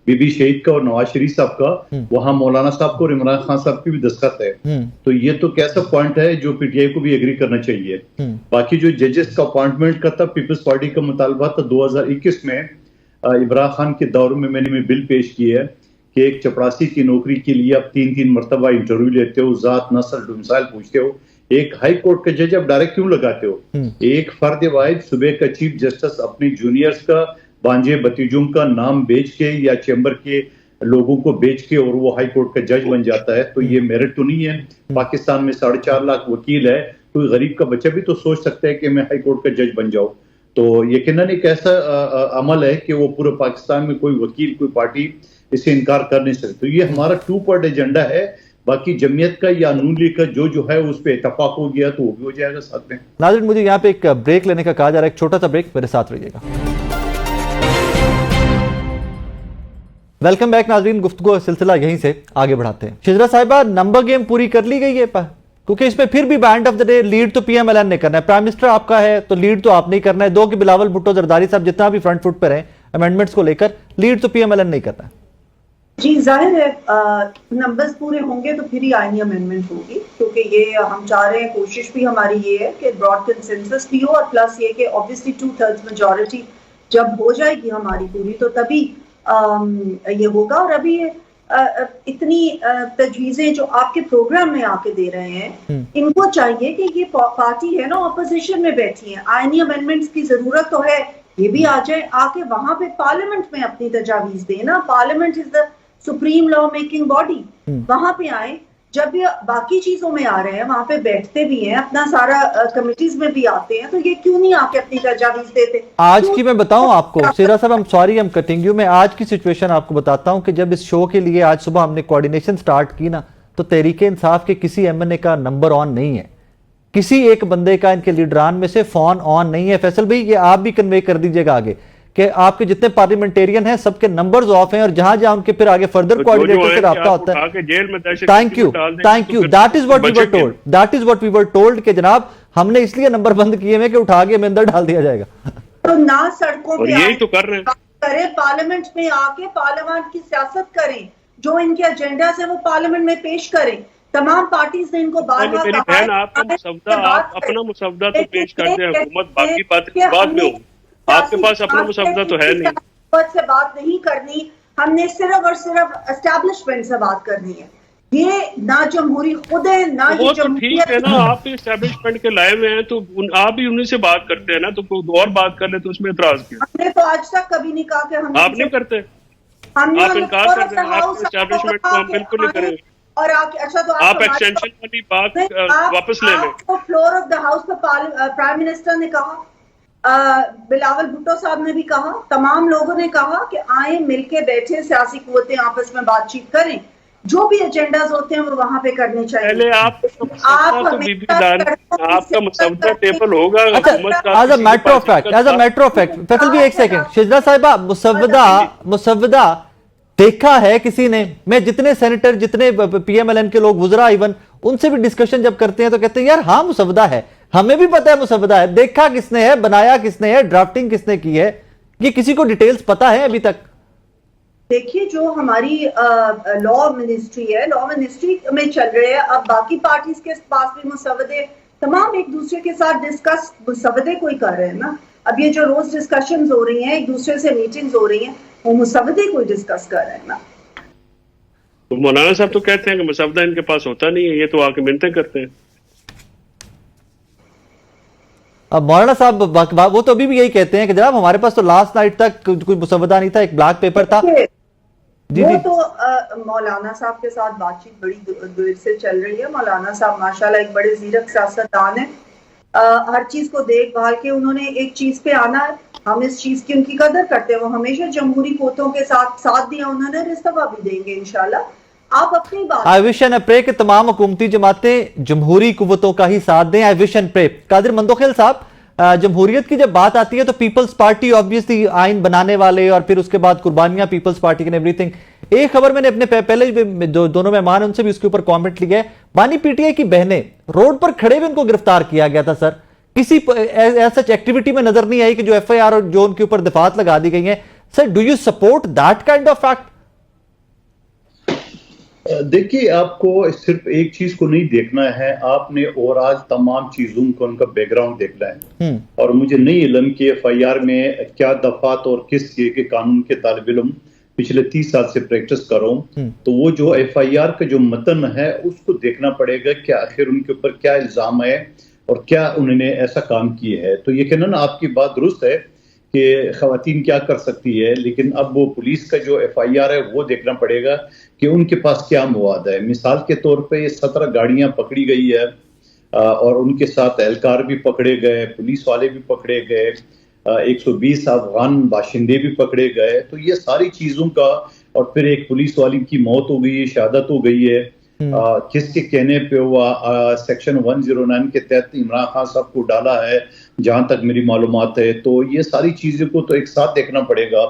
बीबी शहीद का और नवाज शरीफ साहब का, वहां मौलाना साहब को और इमरान खान साहब की भी दस्तखत है। तो ये तो कैसा पॉइंट है जो PTI को भी एग्री करना चाहिए। बाकी जो जजेस का अपॉइंटमेंट का था, पीपल्स पार्टी का मुतालबा था 2021 में इमरान खान के दौर में मैंने बिल पेश की है कि एक चपरासी की नौकरी के लिए आप 3 मरतबा इंटरव्यू लेते हो, जात नस्ल डोमिसाइल पूछते हो। एक हाई कोर्ट का जज आप डायरेक्ट क्यों लगाते हो? एक फर्द वाहिद सूबे का चीफ जस्टिस अपनी जूनियर्स का, बांजे भतीजों का नाम बेच के या चैम्बर के लोगों को बेच के और वो हाई कोर्ट का जज बन जाता है, तो ये मेरिट तो नहीं है। पाकिस्तान में 4.5 लाख वकील है, कोई गरीब का बच्चा भी तो सोच सकता है कि मैं हाई कोर्ट का जज बन जाऊं। तो यकीनन एक ऐसा अमल है कि वो पूरे पाकिस्तान में कोई वकील, कोई पार्टी इसे इनकार कर नहीं सकती। तो ये हमारा 2 पार्ट एजेंडा है। बाकी जमीयत का या नून लीग का जो है उस पर इतफाक हो गया तो वो भी हो जाएगा साथ में। नाज़रीन, मुझे यहाँ पे एक ब्रेक लेने का कहा जा रहा है, एक छोटा सा ब्रेक, मेरे साथ रहिएगा। वेलकम बैक नाज़रीन, गुफ्तगू सिलसिला यहीं से आगे बढ़ाते हैं। शिजरा साहिबा, नंबर गेम पूरी कर ली गई है, क्योंकि इसमें फिर भी and of the day lead तो PMLN ने करना है। प्राइम मिनिस्टर आपका है तो लीड तो आपने ही करना है। 2 कि बिलावल भुट्टो जरदारी साहब जितना भी फ्रंट फुट पर हैं अमेंडमेंट्स को लेकर, लीड तो PMLN नहीं करना है। जी, जाहिर है नंबर्स पूरे होंगे तो फिर ही आईनी अमेंडमेंट होगी, क्योंकि ये हम चाह रहे हैं, कोशिश भी हमारी ये है कि ब्रॉड कंसेंसस भी हो, और प्लस ये कि ऑब्वियसली 2/3 मेजॉरिटी जब हो जाएगी हमारी पूरी तो तभी ये होगा। और अभी इतनी तजवीजें जो आपके प्रोग्राम में आके दे रहे हैं, इनको चाहिए कि ये पार्टी है ना ऑपोजिशन में बैठी है, आईनी अमेंडमेंट्स की जरूरत तो है, ये भी आ जाए, आके वहां पे पार्लियामेंट में अपनी तजावीज देना। Parliament is the supreme law making body, वहां पे आए। जब ये बाकी चीजों में आ रहे हैं, वहां पे बैठते भी हैं, अपना सारा कमिटीज में भी आते हैं, तो ये क्यों नहीं आके अपनी तजावीज देते? आज की मैं बताऊं आपको, शिरा साहब, I'm sorry I'm cutting you, मैं आज की सिचुएशन आपको बताता हूं कि जब इस शो के लिए आज सुबह हमने कोऑर्डिनेशन स्टार्ट की ना, तो तहरीके इंसाफ के किसी एमएनए का नंबर ऑन नहीं है, किसी एक बंदे का इनके लीडरान में से फोन ऑन नहीं है। फैसल भाई ये आप भी कन्वे कर दीजिएगा आगे कि आपके जितने पार्लियामेंटेरियन हैं सबके नंबर्स ऑफ हैं और जहां जहां उनके फिर आगे फर्दर कोऑर्डिनेटर से रब्ता होता है। Thank you, that is what we were told, that is what we were told कि जनाब हमने इसलिए नंबर बंद किए हैं कि उठा के में अंदर डाल दिया जाएगा। तो ना सड़कों पे यही तो कर रहे हैं, करें, पार्लियामेंट में आके पार्लियामेंट की सियासत करें, जो इनके एजेंडा है वो पार्लियामेंट में पेश करें। तमाम पार्टीज ने इनको मेरी बहन आपका मुसवदा, आप अपना मुसवदा तो पेश कर दें, हुकूमत बाकी बात बाद में होगी, आपके पास अपना मुसवदा तो है नहीं। हुकूमत से बात नहीं करनी, हमने सिर्फ और सिर्फ एस्टैब्लिशमेंट से बात करनी है। ये ना जमहूरी खुद है ना वो तो ठीक है ना, आप एस्टैब्लिशमेंट के लाए हुए हैं तो आप भी उन्हीं से बात करते हैं ना, तो कोई और बात कर ले तो उसमें एतराज क्यों? हमने तो आज तक कभी नहीं कहा कि हम आप नहीं करते, आप इनकार करते हैं, आप एस्टैब्लिशमेंट को हम बिल्कुल नहीं करेंगे। और अच्छा तो आप एक्सटेंशन वाली बात वापस ले लें। फ्लोर ऑफ द हाउस पर प्राइम मिनिस्टर ने कहा, बिलावल भुट्टो साहब ने भी कहा, तमाम लोगों ने कहा कि आए मिलके बैठे, सियासी कुव्वतें आपस में बातचीत करें, जो भी एजेंडाज होते हैं वो वहां पे करने चाहिए। पहले आपका मुसवदा टेबल होगा। As a matter of fact Faisal भी एक सेकंड, शिजरा साहिबा, मुसवदा देखा है किसी ने? मैं जितने सेनेटर, जितने पीएमएलएन के लोग, वुज़रा इवन, उनसे भी डिस्कशन जब करते हैं तो कहते हैं यार हाँ मुसवदा है, हमें भी पता है मुसवदा है, देखा किसने है, बनाया किसने है, ड्राफ्टिंग किसने की है, ये किसी को डिटेल्स पता है अभी तक? देखिए जो हमारी लॉ मिनिस्ट्री है, लॉ मिनिस्ट्री में चल रहे हैं, अब बाकी पार्टीज के पास भी मुसवदे, तमाम एक दूसरे के साथ डिस्कस मुसवदे कोई कर रहे हैं ना। अब ये जो रोज डिस्कशंस हो रही हैं, एक दूसरे से मीटिंग्स हो रही हैं, वो मुसवदे कोई डिस्कस कर रहे हैं ना। तो मौलाना साहब तो कहते हैं कि मुसवदा इनके पास होता नहीं है, ये तो आके मिन्नतें करते हैं। अब मौलाना साहब वो तो अभी भी यही कहते हैं कि जनाब हमारे पास तो लास्ट नाइट तक कोई मुसवदा नहीं था, एक ब्लैक पेपर था। जी वो तो मौलाना साहब के साथ बातचीत बड़ी देर से चल रही है। मौलाना साहब माशाल्लाह एक बड़े ज़ीरक सियासतदान है, हर चीज को देखभाल के उन्होंने एक चीज पे आना है, हम इस चीज की उनकी कदर करते हैं। वो हमेशा जमहूरी कोतों के साथ दिया, उन्होंने इस्तीफा भी देंगे इंशाल्लाह। आप अपनी बात, आई विश एंड प्रे कि तमाम हुकूमती जमातें जमहूरी कुव्वतों का ही साथ दें। I wish and pray. Qadir Mandokhel साहब, जमहूरियत की जब बात आती है तो पीपल्स पार्टी ऑब्वियसली आइन बनाने वाले, और फिर उसके बाद कुर्बानियां पीपल्स पार्टी के, एवरीथिंग। एक खबर मैंने अपने पहले दोनों मेहमान उनसे भी उसके ऊपर कमेंट लिया है, बानी पीटीआई की बहनें रोड पर खड़े हुए उनको गिरफ्तार किया गया था सर, किसी सच एक्टिविटी में नजर नहीं आई कि जो एफआईआर और जो उनके ऊपर दफात लगा दी गई है। Sir do you support that kind of fact? देखिए, आपको सिर्फ एक चीज को नहीं देखना है, आपने और आज तमाम चीजों को उनका बैकग्राउंड देखना है। और मुझे नहीं इल्म कि एफआईआर में क्या दफात और किस के कानून के तालिब इल्म पिछले 30 साल से प्रैक्टिस कर रहा हूं, तो वो जो एफआईआर का जो मतन है उसको देखना पड़ेगा कि आखिर उनके ऊपर क्या इल्जाम है और क्या उन्होंने ऐसा काम किया है। तो यकीनन आपकी बात दुरुस्त है कि खवातीन क्या कर सकती है, लेकिन अब वो पुलिस का जो एफआईआर है वो देखना पड़ेगा कि उनके पास क्या मवाद है। मिसाल के तौर पे 17 गाड़ियां पकड़ी गई है और उनके साथ एहलकार भी पकड़े गए, पुलिस वाले भी पकड़े गए, 120 अफगान बाशिंदे भी पकड़े गए। तो ये सारी चीजों का, और फिर एक पुलिस वाली की मौत हो गई है, शहादत हो गई है, किसके कहने पे हुआ, सेक्शन 109 के तहत इमरान खान साहब को डाला है जहां तक मेरी मालूमात है। तो ये सारी चीजों को तो एक साथ देखना पड़ेगा।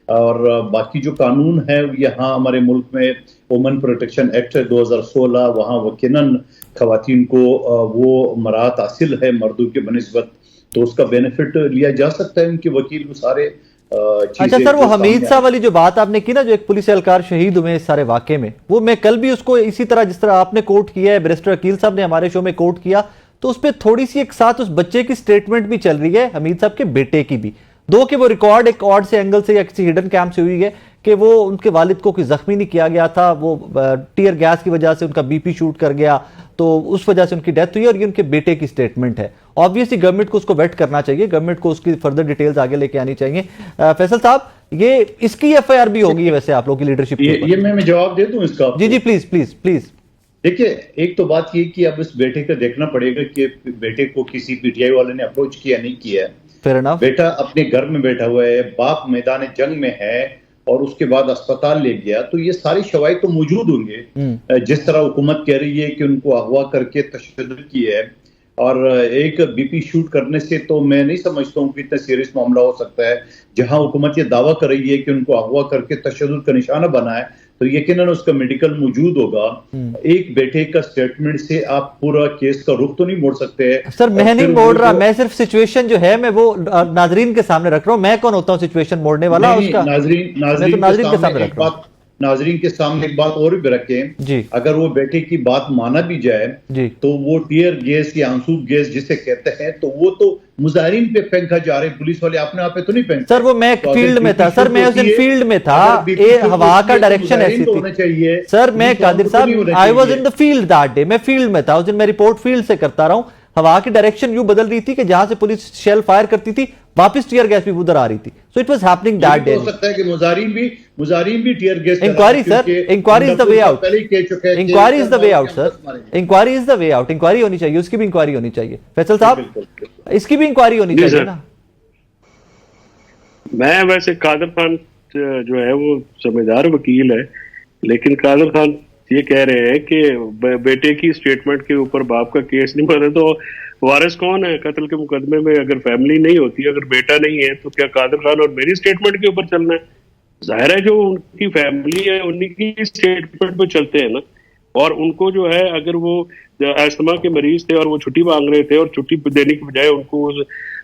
और बाकी जो कानून है यहाँ हमारे मुल्क में वुमेन प्रोटेक्शन एक्ट है 2016, वहाँ यकीनन खवातीन को वो मराहत हासिल है मर्दों के बनिस्बत, तो उसका बेनिफिट लिया जा सकता है। उनके वकील वो सारे अच्छा सर, वो हमीद साहब वाली जो बात आपने की ना, जो एक पुलिस एहलकार शहीद हुए इस सारे वाकये में, वो मैं कल भी उसको इसी तरह जिस तरह आपने कोट किया है, बैरिस्टर अकील साहब ने हमारे शो में कोट किया, तो उस पर थोड़ी सी एक साथ उस बच्चे की स्टेटमेंट भी चल रही है, हमीद साहब के बेटे की भी, दो कि वो रिकॉर्ड एक ऑड से एंगल से या किसी हिडन कैम से हुई है कि वो उनके वालिद को कोई जख्मी नहीं किया गया था, वो टीयर गैस की वजह से उनका बीपी शूट कर गया, तो उस वजह से उनकी डेथ हुई, और ये उनके बेटे की स्टेटमेंट है। ऑब्वियसली गवर्नमेंट को उसको वेट करना चाहिए, गवर्नमेंट को उसकी फर्दर डिटेल्स आगे लेके आनी चाहिए। फैसल साहब, ये इसकी एफआईआर भी होगी वैसे आप लोगों की लीडरशिप? ये मैं जवाब दे दूं इसका? जी जी प्लीज प्लीज प्लीज। देखिए, एक तो बात ये कि अब इस बेटे का देखना पड़ेगा कि बेटे को किसी पीटीआई वाले ने अप्रोच किया नहीं किया है। Fair enough. बेटा अपने घर में बैठा हुआ है, बाप मैदान जंग में है, और उसके बाद अस्पताल ले गया, तो ये सारी शवाहिद तो मौजूद होंगे। जिस तरह हुकूमत कह रही है कि उनको अगवा करके तशद्दुद किया है, और एक बीपी शूट करने से तो मैं नहीं समझता हूँ कि इतना सीरियस मामला हो सकता है। जहां हुकूमत ये दावा कर रही है कि उनको अगवा करके तशद्दुद का निशाना बनाया, तो यकीनन उसका मेडिकल मौजूद होगा। एक बेटे का स्टेटमेंट से आप पूरा केस का रुख तो नहीं मोड़ सकते हैं। सर मैं नहीं मोड़ रहा, मैं सिर्फ सिचुएशन जो है मैं वो नाजरीन के सामने रख रहा हूँ। मैं कौन होता हूँ सिचुएशन मोड़ने वाला? उसका नाजरीन के सामने रख रहा हूँ। नाजरीन के सामने एक बात और भी रखें जी। अगर वो बेटे की बात माना भी जाए जी, तो वो टीयर गैस या आंसू गैस जिसे कहते हैं, तो वो तो मुजाहिरीन पे फेंका जा रहे, पुलिस वाले अपने आप पे तो नहीं फेंकते। सर वो मैं तो फील्ड में था सर, मैं उस दिन फील्ड में था, हवा का डायरेक्शन ऐसी थी सर। मैं कादिर साहब I was in the field that day, मैं फील्ड में था उस दिन, मैं रिपोर्ट फील्ड से करता रहा हूँ। हवा की डायरेक्शन यूं बदल रही थी कि जहां से पुलिस शेल फायर करती थी वापस टीयर गैस भी उधर आ रही थी। So it was happening that day. हो सकता है कि मुजाहिरीन भी tear gas. Inquiry sir, inquiry is the way out, inquiry is the way out sir, inquiry is the way out, inquiry होनी चाहिए, उसकी भी इंक्वायरी होनी चाहिए। फैसल साहब इसकी भी इंक्वायरी होनी चाहिए ना। मैं वैसे कादर खान जो है वो समझदार वकील है, लेकिन कादर खान ये कह रहे हैं कि बेटे की स्टेटमेंट के ऊपर बाप का केस नहीं बना, तो वारिस कौन है कत्ल के मुकदमे में? अगर फैमिली नहीं होती, अगर बेटा नहीं है, तो क्या कादर खान और मेरी स्टेटमेंट के ऊपर चलना है? जाहिर है जो उनकी फैमिली है उन्हीं की स्टेटमेंट पे चलते हैं ना। और उनको जो है अगर वो अस्थमा के मरीज थे और वो छुट्टी मांग रहे थे और छुट्टी देने की बजाय उनको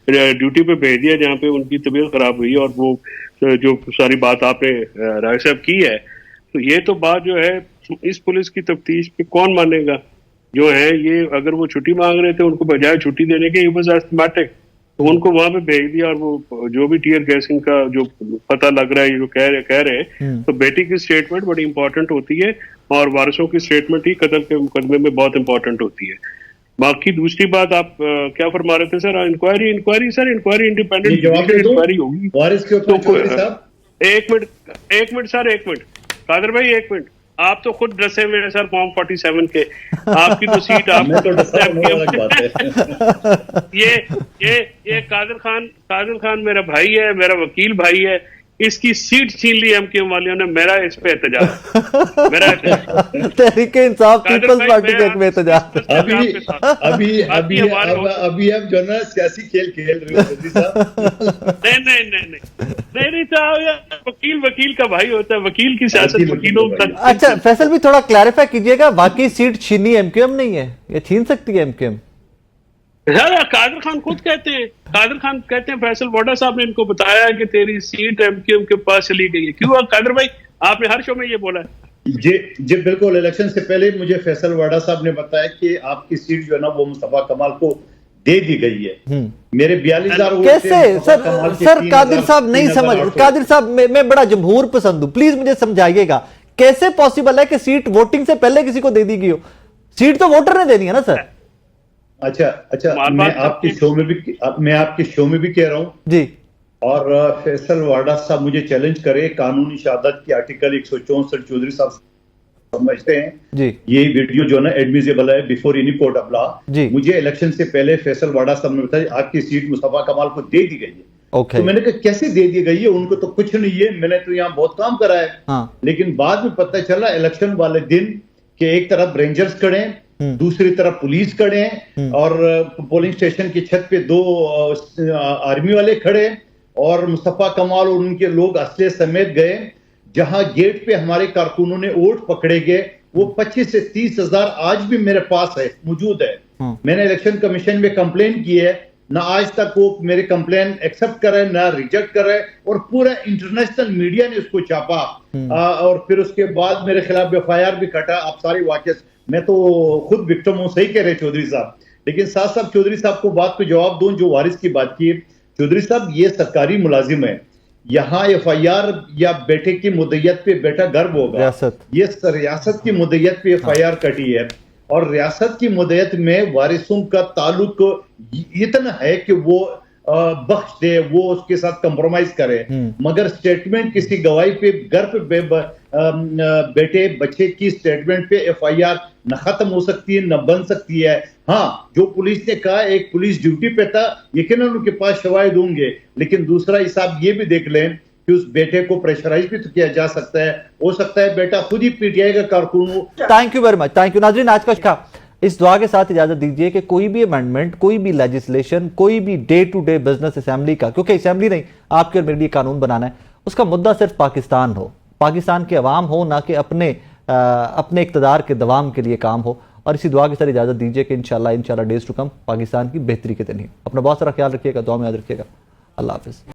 ड्यूटी पे भेज दिया जहाँ पे उनकी तबीयत खराब हुई, और वो जो सारी बात आपने राय साहब की है, तो ये तो बात जो है इस पुलिस की तफ्तीश पे कौन मानेगा? जो है ये अगर वो छुट्टी मांग रहे थे, उनको बजाय छुट्टी देने के ही एस्थमेटिक, तो उनको वहां पे भेज दिया। और वो जो भी टीयर गैसिंग का जो पता लग रहा है, जो कह रहे हैं, तो बेटी की स्टेटमेंट बड़ी इंपॉर्टेंट होती है और वारिसों की स्टेटमेंट ही कत्ल के मुकदमे में बहुत इंपॉर्टेंट होती है। बाकी दूसरी बात आप क्या फरमा रहे थे sir? Inquiry sir, inquiry independent inquiry होगी। एक मिनट सर, एक मिनट कादर भाई, एक मिनट। आप तो खुद डसे हुए हैं सर फॉर्म 47 के, आपकी तो सीट आप ये कादर खान मेरा भाई है, मेरा वकील भाई है, इसकी सीट छीन ली एमक्यूएम वालियों ने। मेरा इस पे एहतजाज, मेरा तहरीक इंसाफ पीपल्स पार्टी के हक में एहतजाज। अभी आप जो ना सियासी खेल खेल रहे हो। नहीं साहब, वकील का भाई होता है, वकील की सियासत वकीलों का। अच्छा फैसल भी थोड़ा क्लैरिफाई कीजिएगा, वाकई सीट छीनी एमक्यूएम नहीं है, ये छीन सकती है एमक्यूएम? कादर खान खुद कहते हैं फैसल वाडा साहब ने इनको बताया कि तेरी सीट एमक्यूएम के पास चली गई है। क्यों कादर भाई, आपने हर शो में ये बोला है? जी बिल्कुल, इलेक्शन से पहले मुझे फैसल वाडा साहब ने बताया कि आपकी सीट जो है ना वो मुस्तफा कमाल को दे दी गई है। मेरे 42,000 कैसे सर कादिर साहब नहीं समझ, कादिर साहब मैं बड़ा जमहूर पसंद हूं, प्लीज मुझे समझाइएगा कैसे पॉसिबल है कि सीट वोटिंग से पहले किसी को दे दी गई हो? सीट तो वोटर ने देनी है ना सर। अच्छा मैं आपके शो में भी कह रहा हूं जी, और फैसल वाडा साहब मुझे चैलेंज करे, कानूनी शहादत की आर्टिकल 164 चौधरी साहब समझते हैं जी, ये वीडियो जो है ना एडमिसिबल है before any court of law. मुझे इलेक्शन से पहले फैसल वाडा साहब ने बताया आपकी सीट मुस्तफा कमाल को दे दी गई है। तो मैंने कहा कैसे दे दी गई है, उनको तो कुछ नहीं है, मैंने तो यहाँ बहुत काम करा है। लेकिन बाद में पता चला इलेक्शन वाले दिन कि एक तरफ रेंजर्स खड़े हैं, दूसरी तरफ पुलिस खड़े हैं, और पोलिंग स्टेशन की छत पे 2 आर्मी वाले खड़े, और मुस्तफा कमाल और उनके लोग असले समेत गए। जहां गेट पे हमारे कारकुनों ने वोट पकड़े गए, वो 25 से 30 हजार आज भी मेरे पास है, मौजूद है। मैंने इलेक्शन कमीशन में कंप्लेन की है, ना आज तक वो मेरे कंप्लेन एक्सेप्ट कर रहे हैं ना रिजेक्ट कर रहे हैं, और पूरा इंटरनेशनल मीडिया ने उसको छापा। और फिर उसके बाद मेरे खिलाफ FIR भी कटा। आप सारी वाकई, मैं तो खुद विक्टिम हूं, सही कह रहे चौधरी साहब। लेकिन साथ साथ चौधरी साहब को बात पे जवाब दूं, जो वारिस की बात की, चौधरी साहब ये सरकारी मुलाजिम है, यहाँ FIR या बेटे की मुद्दत पे बेटा गर्व होगा, ये रियासत की मुद्दत पे FIR कटी है, और रियासत की मुद्दत में वारिसों का ताल्लुक इतना है कि वो बख्श दे, वो उसके साथ कंप्रोमाइज करे। मगर स्टेटमेंट किसी गवाही पे घर पे बेटे बच्चे की स्टेटमेंट पे FIR न खत्म हो सकती है न बन सकती है। हाँ, जो पुलिस ने कहा एक पुलिस ड्यूटी पे था, यकीनन उनके पास शवाहिद होंगे, लेकिन दूसरा हिसाब ये भी देख लें कि उस बेटे को प्रेशराइज भी तो किया जा सकता है। हो सकता है बेटा खुद ही पीटीआई का कारकुन हो। Thank you very much, thank you. नाज़रीन, आज का इस दुआ के साथ इजाजत दीजिए कि कोई भी अमेंडमेंट, कोई भी लेजिस्लेशन, कोई भी day to day business assembly का, क्योंकि असेंबली नहीं, आपके और मेरे लिए कानून बनाना है, उसका मुद्दा सिर्फ पाकिस्तान हो, पाकिस्तान के अवाम हो, ना कि अपने इक़्तिदार के दवाम के लिए काम हो। और इसी दुआ के साथ इजाजत दीजिए कि इंशाल्लाह डेज टू कम पाकिस्तान की बेहतरी के दिन ही। अपना बहुत सारा ख्याल रखिएगा, दुआ में याद रखिएगा। अल्लाह हाफिज़।